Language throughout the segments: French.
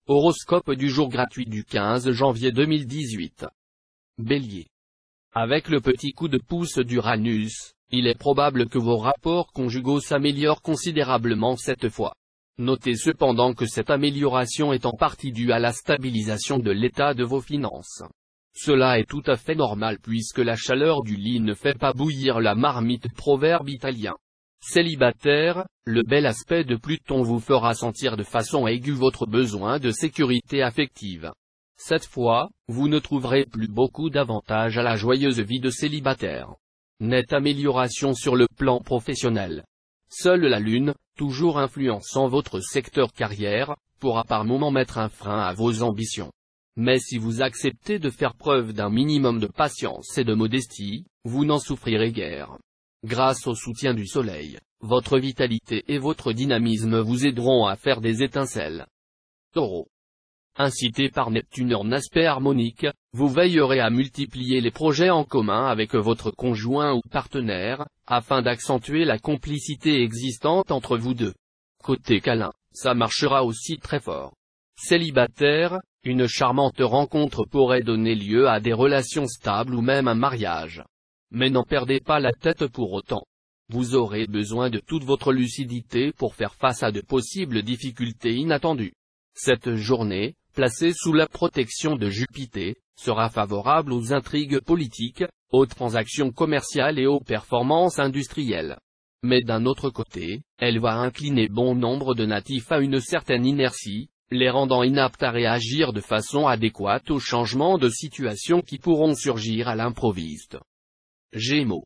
Horoscope du jour gratuit du 15 janvier 2018. Bélier. Avec le petit coup de pouce d'Uranus, il est probable que vos rapports conjugaux s'améliorent considérablement cette fois. Notez cependant que cette amélioration est en partie due à la stabilisation de l'état de vos finances. Cela est tout à fait normal puisque la chaleur du lit ne fait pas bouillir la marmite, proverbe italien. Célibataire, le bel aspect de Pluton vous fera sentir de façon aiguë votre besoin de sécurité affective. Cette fois, vous ne trouverez plus beaucoup d'avantages à la joyeuse vie de célibataire. Nette amélioration sur le plan professionnel. Seule la Lune, toujours influençant votre secteur carrière, pourra par moments mettre un frein à vos ambitions. Mais si vous acceptez de faire preuve d'un minimum de patience et de modestie, vous n'en souffrirez guère. Grâce au soutien du Soleil, votre vitalité et votre dynamisme vous aideront à faire des étincelles. Taureau. Incité par Neptune en aspect harmonique, vous veillerez à multiplier les projets en commun avec votre conjoint ou partenaire, afin d'accentuer la complicité existante entre vous deux. Côté câlin, ça marchera aussi très fort. Célibataire, une charmante rencontre pourrait donner lieu à des relations stables ou même un mariage. Mais n'en perdez pas la tête pour autant. Vous aurez besoin de toute votre lucidité pour faire face à de possibles difficultés inattendues. Cette journée, placée sous la protection de Jupiter, sera favorable aux intrigues politiques, aux transactions commerciales et aux performances industrielles. Mais d'un autre côté, elle va incliner bon nombre de natifs à une certaine inertie, les rendant inaptes à réagir de façon adéquate aux changements de situation qui pourront surgir à l'improviste. Gémeaux.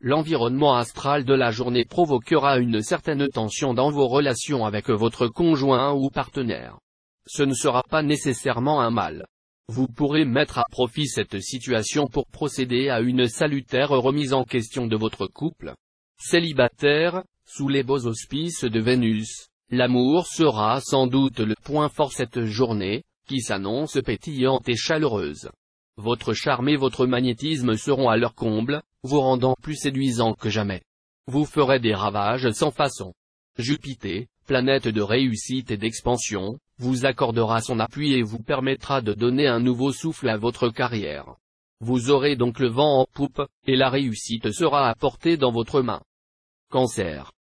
L'environnement astral de la journée provoquera une certaine tension dans vos relations avec votre conjoint ou partenaire. Ce ne sera pas nécessairement un mal. Vous pourrez mettre à profit cette situation pour procéder à une salutaire remise en question de votre couple. Célibataire, sous les beaux auspices de Vénus, l'amour sera sans doute le point fort cette journée, qui s'annonce pétillante et chaleureuse. Votre charme et votre magnétisme seront à leur comble, vous rendant plus séduisant que jamais. Vous ferez des ravages sans façon. Jupiter, planète de réussite et d'expansion, vous accordera son appui et vous permettra de donner un nouveau souffle à votre carrière. Vous aurez donc le vent en poupe, et la réussite sera à portée dans votre main. Cancer.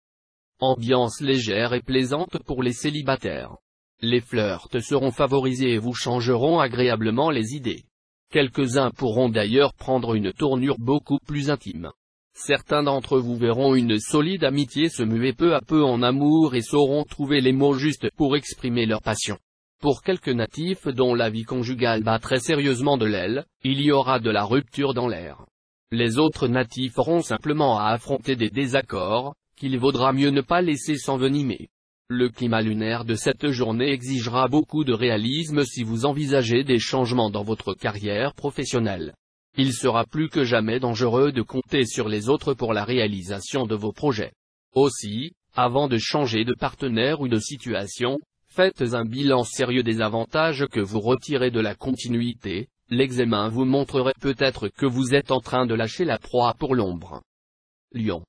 Ambiance légère et plaisante pour les célibataires. Les flirts seront favorisés et vous changeront agréablement les idées. Quelques-uns pourront d'ailleurs prendre une tournure beaucoup plus intime. Certains d'entre vous verront une solide amitié se muer peu à peu en amour et sauront trouver les mots justes pour exprimer leur passion. Pour quelques natifs dont la vie conjugale bat très sérieusement de l'aile, il y aura de la rupture dans l'air. Les autres natifs auront simplement à affronter des désaccords, qu'il vaudra mieux ne pas laisser s'envenimer. Le climat lunaire de cette journée exigera beaucoup de réalisme si vous envisagez des changements dans votre carrière professionnelle. Il sera plus que jamais dangereux de compter sur les autres pour la réalisation de vos projets. Aussi, avant de changer de partenaire ou de situation, faites un bilan sérieux des avantages que vous retirez de la continuité. L'examen vous montrerait peut-être que vous êtes en train de lâcher la proie pour l'ombre. Lion.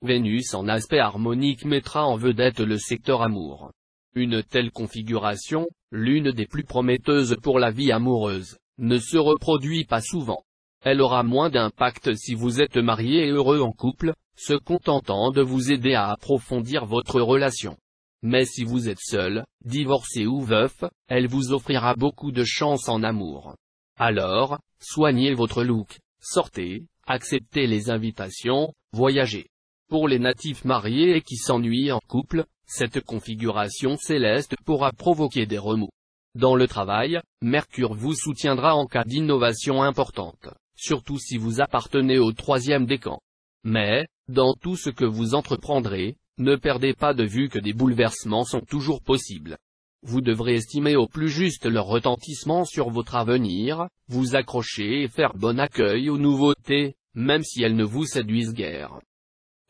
Vénus en aspect harmonique mettra en vedette le secteur amour. Une telle configuration, l'une des plus prometteuses pour la vie amoureuse, ne se reproduit pas souvent. Elle aura moins d'impact si vous êtes marié et heureux en couple, se contentant de vous aider à approfondir votre relation. Mais si vous êtes seul, divorcé ou veuf, elle vous offrira beaucoup de chance en amour. Alors, soignez votre look, sortez, acceptez les invitations, voyagez. Pour les natifs mariés et qui s'ennuient en couple, cette configuration céleste pourra provoquer des remous. Dans le travail, Mercure vous soutiendra en cas d'innovation importante, surtout si vous appartenez au troisième décan. Mais, dans tout ce que vous entreprendrez, ne perdez pas de vue que des bouleversements sont toujours possibles. Vous devrez estimer au plus juste leur retentissement sur votre avenir, vous accrocher et faire bon accueil aux nouveautés, même si elles ne vous séduisent guère.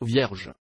Vierge.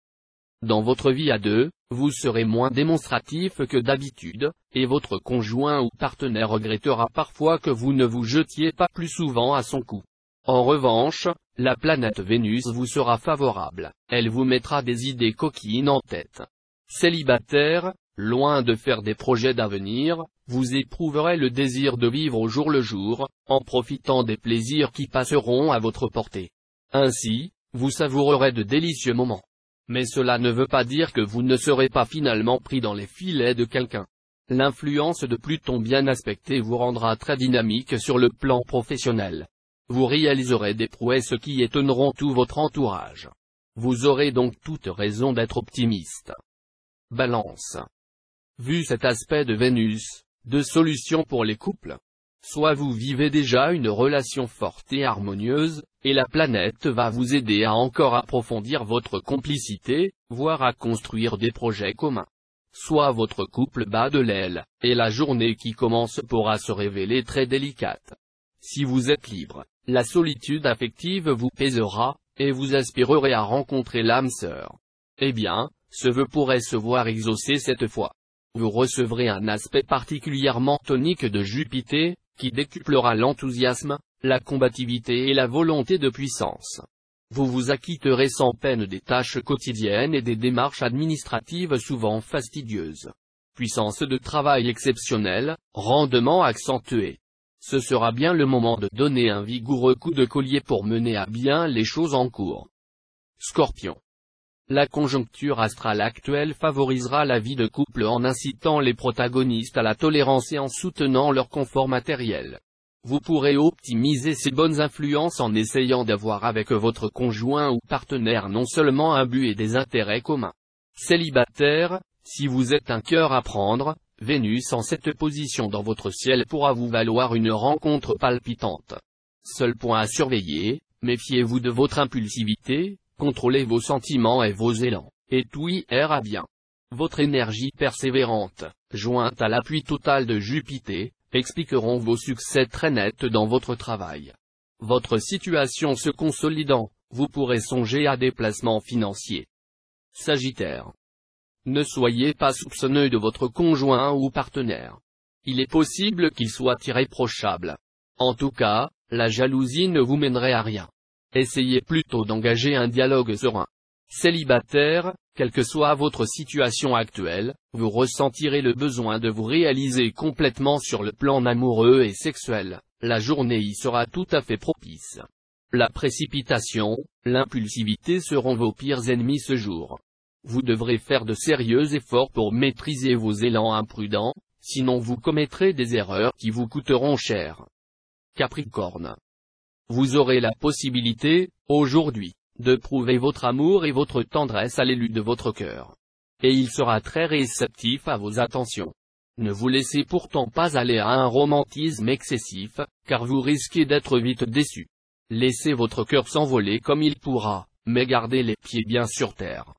Dans votre vie à deux, vous serez moins démonstratif que d'habitude, et votre conjoint ou partenaire regrettera parfois que vous ne vous jetiez pas plus souvent à son cou. En revanche, la planète Vénus vous sera favorable, elle vous mettra des idées coquines en tête. Célibataire, loin de faire des projets d'avenir, vous éprouverez le désir de vivre au jour le jour, en profitant des plaisirs qui passeront à votre portée. Ainsi, vous savourerez de délicieux moments. Mais cela ne veut pas dire que vous ne serez pas finalement pris dans les filets de quelqu'un. L'influence de Pluton bien aspecté vous rendra très dynamique sur le plan professionnel. Vous réaliserez des prouesses qui étonneront tout votre entourage. Vous aurez donc toute raison d'être optimiste. Balance. Vu cet aspect de Vénus, deux solutions pour les couples. Soit vous vivez déjà une relation forte et harmonieuse, et la planète va vous aider à encore approfondir votre complicité, voire à construire des projets communs. Soit votre couple bat de l'aile, et la journée qui commence pourra se révéler très délicate. Si vous êtes libre, la solitude affective vous pèsera, et vous aspirerez à rencontrer l'âme sœur. Eh bien, ce vœu pourrait se voir exaucé cette fois. Vous recevrez un aspect particulièrement tonique de Jupiter, qui décuplera l'enthousiasme, la combativité et la volonté de puissance. Vous vous acquitterez sans peine des tâches quotidiennes et des démarches administratives souvent fastidieuses. Puissance de travail exceptionnelle, rendement accentué. Ce sera bien le moment de donner un vigoureux coup de collier pour mener à bien les choses en cours. Scorpion. La conjoncture astrale actuelle favorisera la vie de couple en incitant les protagonistes à la tolérance et en soutenant leur confort matériel. Vous pourrez optimiser ces bonnes influences en essayant d'avoir avec votre conjoint ou partenaire non seulement un but et des intérêts communs. Célibataire, si vous êtes un cœur à prendre, Vénus en cette position dans votre ciel pourra vous valoir une rencontre palpitante. Seul point à surveiller, méfiez-vous de votre impulsivité, contrôlez vos sentiments et vos élans, et tout ira bien. Votre énergie persévérante, jointe à l'appui total de Jupiter, expliqueront vos succès très nets dans votre travail. Votre situation se consolidant, vous pourrez songer à des placements financiers. Sagittaire. Ne soyez pas soupçonneux de votre conjoint ou partenaire. Il est possible qu'il soit irréprochable. En tout cas, la jalousie ne vous mènerait à rien. Essayez plutôt d'engager un dialogue serein. Célibataire, quelle que soit votre situation actuelle, vous ressentirez le besoin de vous réaliser complètement sur le plan amoureux et sexuel. La journée y sera tout à fait propice. La précipitation, l'impulsivité seront vos pires ennemis ce jour. Vous devrez faire de sérieux efforts pour maîtriser vos élans imprudents, sinon vous commettrez des erreurs qui vous coûteront cher. Capricorne. Vous aurez la possibilité, aujourd'hui, de prouver votre amour et votre tendresse à l'élu de votre cœur. Et il sera très réceptif à vos attentions. Ne vous laissez pourtant pas aller à un romantisme excessif, car vous risquez d'être vite déçu. Laissez votre cœur s'envoler comme il pourra, mais gardez les pieds bien sur terre.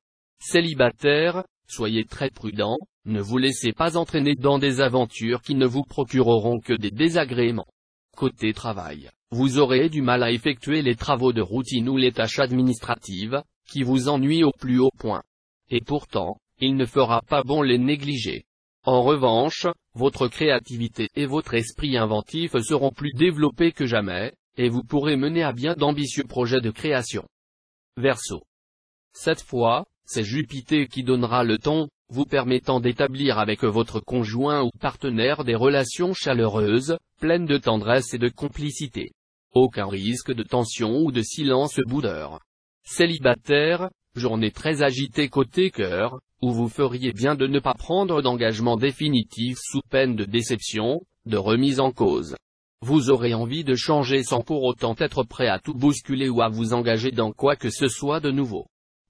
Célibataire, soyez très prudent, ne vous laissez pas entraîner dans des aventures qui ne vous procureront que des désagréments. Côté travail, vous aurez du mal à effectuer les travaux de routine ou les tâches administratives, qui vous ennuient au plus haut point. Et pourtant, il ne fera pas bon les négliger. En revanche, votre créativité et votre esprit inventif seront plus développés que jamais, et vous pourrez mener à bien d'ambitieux projets de création. Verseau. Cette fois, c'est Jupiter qui donnera le ton, vous permettant d'établir avec votre conjoint ou partenaire des relations chaleureuses, pleines de tendresse et de complicité. Aucun risque de tension ou de silence boudeur. Célibataire, journée très agitée côté cœur, où vous feriez bien de ne pas prendre d'engagement définitif sous peine de déception, de remise en cause. Vous aurez envie de changer sans pour autant être prêt à tout bousculer ou à vous engager dans quoi que ce soit de nouveau.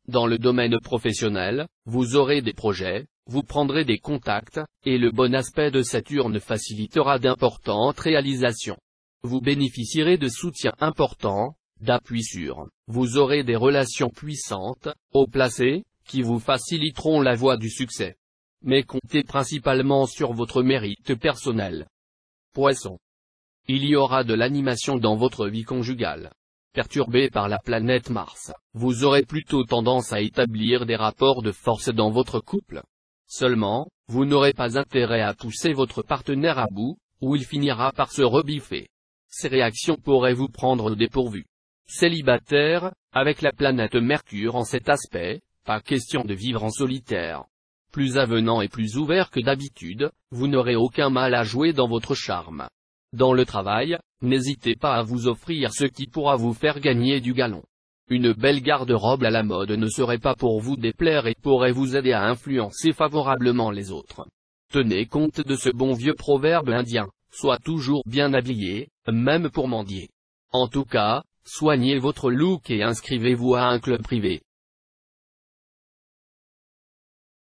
Dans le domaine professionnel, vous aurez des projets, vous prendrez des contacts, et le bon aspect de Saturne facilitera d'importantes réalisations. Vous bénéficierez de soutien important, d'appui sûr. Vous aurez des relations puissantes, haut placées, qui vous faciliteront la voie du succès. Mais comptez principalement sur votre mérite personnel. Poisson. Il y aura de l'animation dans votre vie conjugale. Perturbé par la planète Mars, vous aurez plutôt tendance à établir des rapports de force dans votre couple. Seulement, vous n'aurez pas intérêt à pousser votre partenaire à bout, ou il finira par se rebiffer. Ces réactions pourraient vous prendre au dépourvu. Célibataire, avec la planète Mercure en cet aspect, pas question de vivre en solitaire. plus avenant et plus ouvert que d'habitude, vous n'aurez aucun mal à jouer dans votre charme. Dans le travail, n'hésitez pas à vous offrir ce qui pourra vous faire gagner du galon. Une belle garde-robe à la mode ne serait pas pour vous déplaire et pourrait vous aider à influencer favorablement les autres. Tenez compte de ce bon vieux proverbe indien, sois toujours bien habillé, même pour mendier. En tout cas, soignez votre look et inscrivez-vous à un club privé.